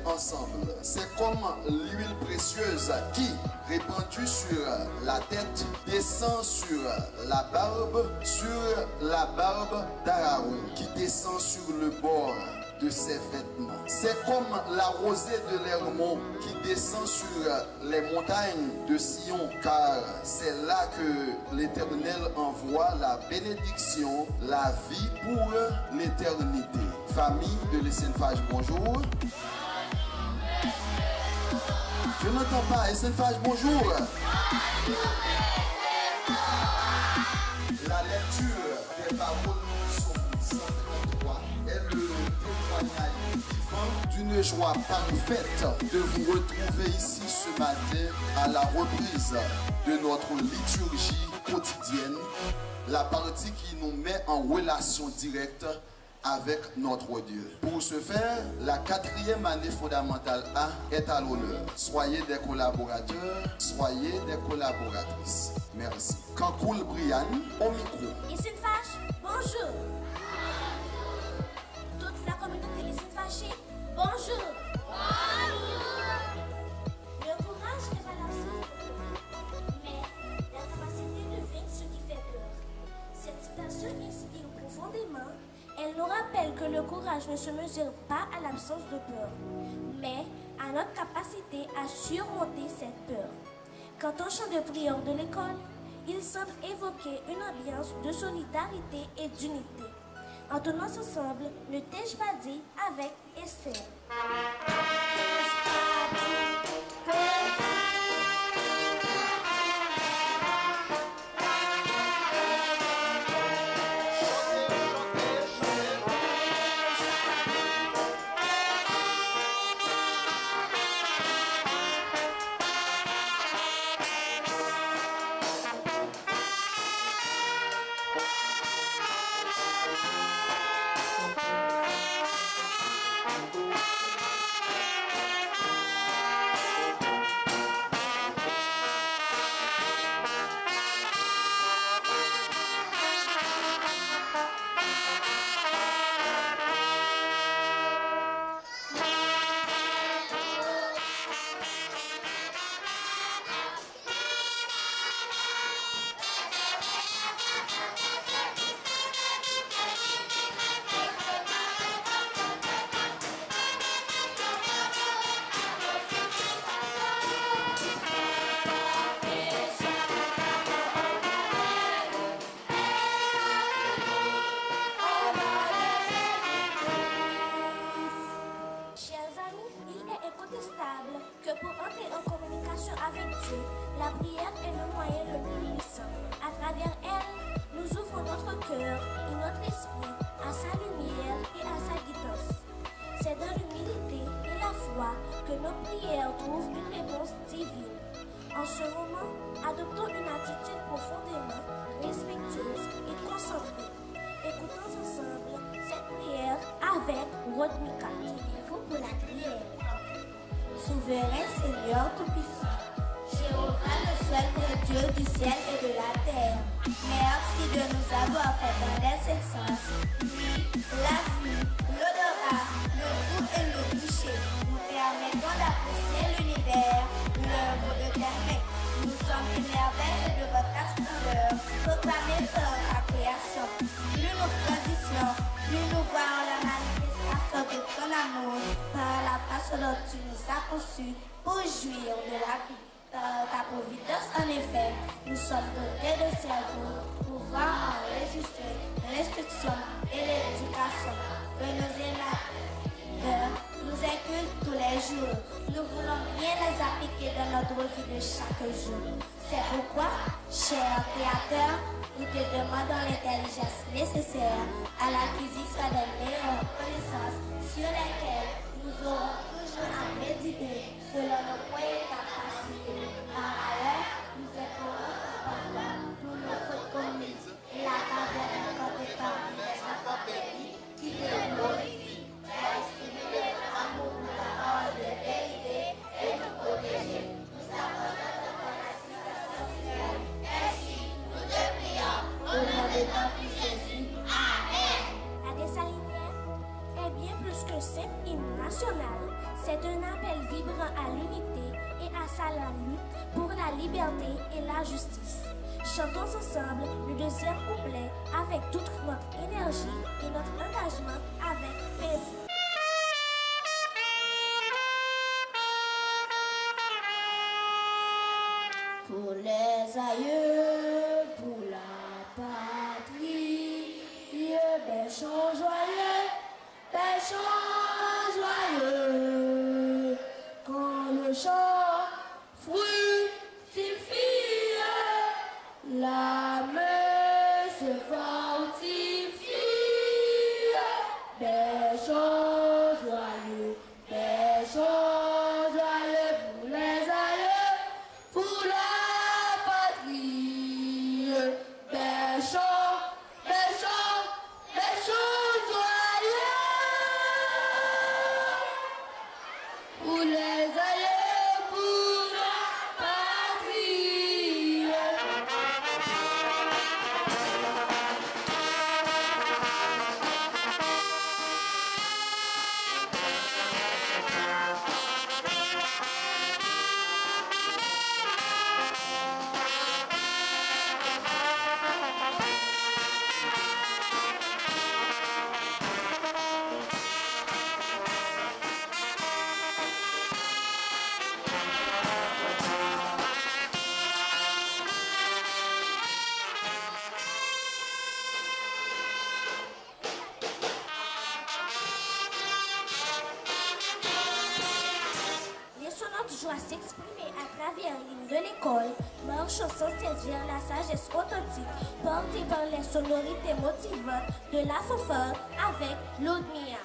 ensemble. C'est comme l'huile précieuse qui, répandue sur la tête, descend sur la barbe d'Aaron, qui descend sur le bord de ses vêtements. C'est comme la rosée de l'Hermon qui descend sur les montagnes de Sion, car c'est là que l'Éternel envoie la bénédiction, la vie pour l'éternité. Famille de l'Essenfage, bonjour. Je n'entends pas, Essenfage, bonjour. La lecture des paroles du psaume 133 est le témoignage vivant d'une joie parfaite de vous retrouver ici ce matin à la reprise de notre liturgie quotidienne, la partie qui nous met en relation directe avec notre Dieu. Pour ce faire, la 4e année fondamentale A est à l'honneur. Soyez des collaborateurs, soyez des collaboratrices. Merci. Kankoul Brian, au micro. Essenfage, bonjour. Toute la communauté Essenfage, bonjour. Le courage n'est pas l'absence, mais la capacité de vaincre ce qui fait peur. Cette citation inspire profondément. Elle nous rappelle que le courage ne se mesure pas à l'absence de peur, mais à notre capacité à surmonter cette peur. Quant au chant de prière de l'école, il semble évoquer une ambiance de solidarité et d'unité. Entonnons ensemble, ne t'ai-je pas dit avec Esther. Que pour entrer en communication avec Dieu, la prière est le moyen le plus puissant. À travers elle, nous ouvrons notre cœur et notre esprit à sa lumière et à sa guidance. C'est dans l'humilité et la foi que nos prières trouvent une réponse divine. En ce moment, adoptons une attitude profondément respectueuse et concentrée. Écoutons ensemble cette prière avec Rodmika. Vous pour la prière. Souverain Seigneur Tout-Puissant, Jéhovah le seul vrai Dieu du ciel et de la terre, merci de nous avoir fait dans les cinq sens, la vue, l'odorat, le goût et le toucher, nous permettons d'apprécier l'univers, l'œuvre de tes mains. Nous sommes émerveillés de votre splendeur, proclamée par la création. Plus nous grandissons, plus nous voyons la manifestation de ton amour par la façon dont tu nous as conçus pour jouir de la vie. Par ta providence, en effet, nous sommes dotés de cerveau pour pouvoir enregistrer l'instruction et l'éducation que nos éducateurs nous inculquent tous les jours. Nous voulons bien les appliquer dans notre vie de chaque jour. C'est pourquoi, cher Créateur, nous te demandons l'intelligence nécessaire à l'acquisition des meilleures connaissances sur lesquelles nous aurons toujours à méditer selon nos moyens capacités. Par ailleurs, nous implorons ton pardon pour nos fautes commises et la faveur incompétente des enfants bénis qui te glorifient, estimer l'amour pour la parole de vérité et nous protéger. Nous savons notre assistance spirituelle. Ainsi, nous te prions au nom de ton Fils Jésus. Amen. La dessalinière est bien plus que simple hymne national. C'est un appel vibrant à l'unité et à sa lutte pour la liberté et la justice. Chantons ensemble le deuxième couplet avec toute notre énergie et notre engagement avec plaisir. Pour les aïeux, pour la patrie, bel chant joyeux, quand le chant fructifie, l'âme se fortifie, bel chant joyeux pour les aïeux, pour la patrie, bel chant joyeux, pour les aïeux, pour la patrie. Laissons notre joie s'exprimer à travers l'hymne de l'école, marchons sans cesse vers la sagesse authentique, portée par les sonorités motivantes de la fanfare avec l'Odmia.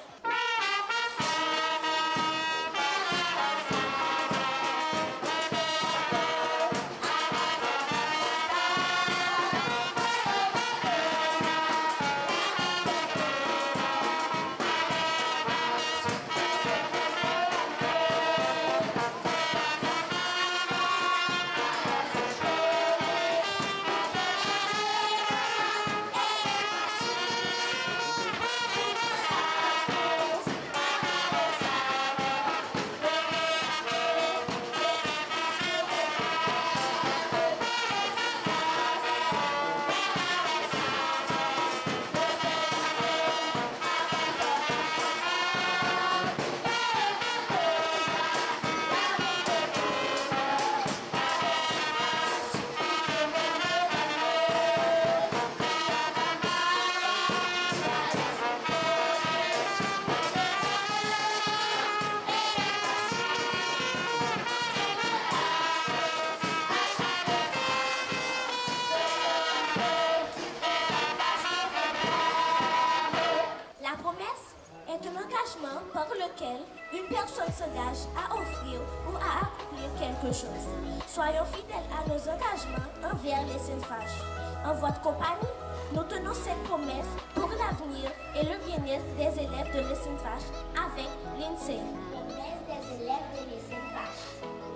La promesse est un engagement par lequel une personne s'engage à offrir ou à accomplir quelque chose. Soyons fidèles à nos engagements envers les Saintes-Vaches. En votre compagnie, nous tenons cette promesse pour l'avenir et le bien-être des élèves de les Saintes-Vaches avec l'INSEE. Promesse des élèves de les Saintes-Vaches.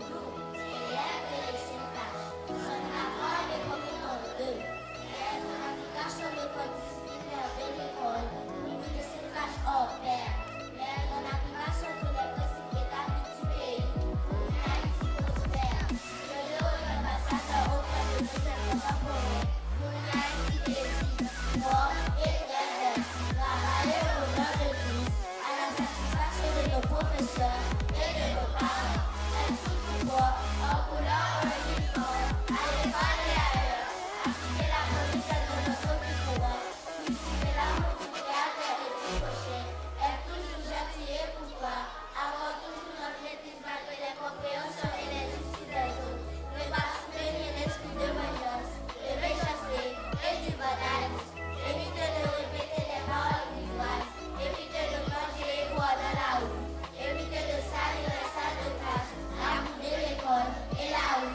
Nous, élèves de les Saintes-Vaches, sommes d'accord et compétents de l'application des codes disciplinaires de l'école, nous les Saintes-Vaches hors pair, en application de les principes établis du pays, pour une Haïti prospère. Je le ambassadeur auprès de nos contemporains, pour une Haïti paisible, forte et très belle, travailler au nom de tous, à la satisfaction de nos professeurs et de nos parents. Elle tout pouvoir, en couleur ou en uniforme, à l'école et ailleurs, appliquer la politique de notre culture, cultiver l'amour du créateur et du prochain, être toujours gentil et pourquoi, avoir toujours notre maîtrise malgré les compréhensions et les soucis des autres, ne pas soutenir l'esprit de vengeance, de méchanceté et du vandalisme, éviter de répéter des paroles grivoises, éviter de manger et boire dans la rue, éviter de salir les salles de classe, la boue de l'école et la rue.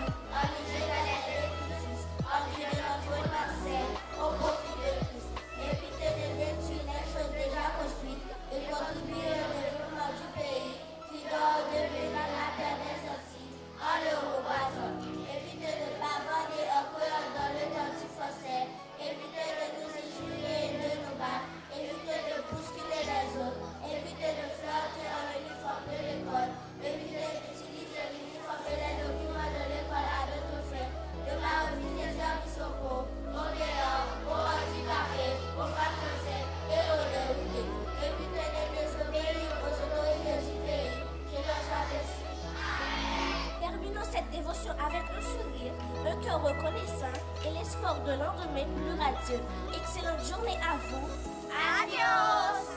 cœur reconnaissant et l'espoir de lendemain plus radieux. Excellente journée à vous. Adios!